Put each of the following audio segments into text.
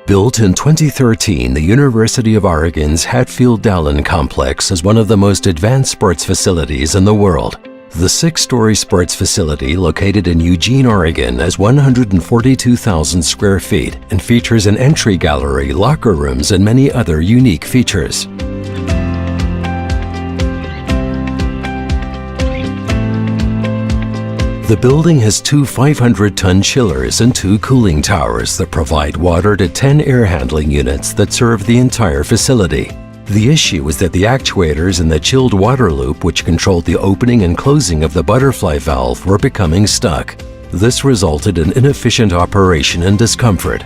Built in 2013, the University of Oregon's Hatfield-Dowlin complex is one of the most advanced sports facilities in the world. The 6-story sports facility, located in Eugene, Oregon, is 142,000 square feet and features an entry gallery, locker rooms, and many other unique features. The building has 2 500-ton chillers and 2 cooling towers that provide water to 10 air handling units that serve the entire facility. The issue was that the actuators in the chilled water loop, which controlled the opening and closing of the butterfly valve, were becoming stuck. This resulted in inefficient operation and discomfort.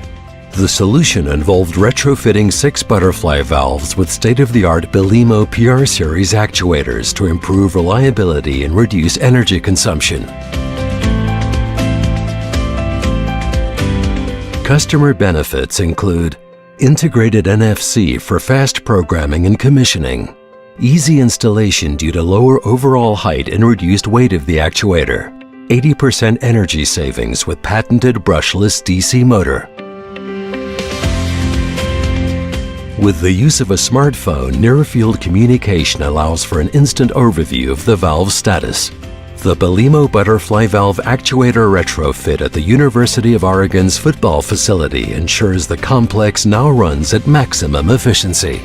The solution involved retrofitting 6 butterfly valves with state-of-the-art Belimo PR Series actuators to improve reliability and reduce energy consumption. Customer benefits include integrated NFC for fast programming and commissioning, easy installation due to lower overall height and reduced weight of the actuator, 80% energy savings with patented brushless DC motor. With the use of a smartphone, near-field communication allows for an instant overview of the valve status. The Belimo butterfly valve actuator retrofit at the University of Oregon's football facility ensures the complex now runs at maximum efficiency.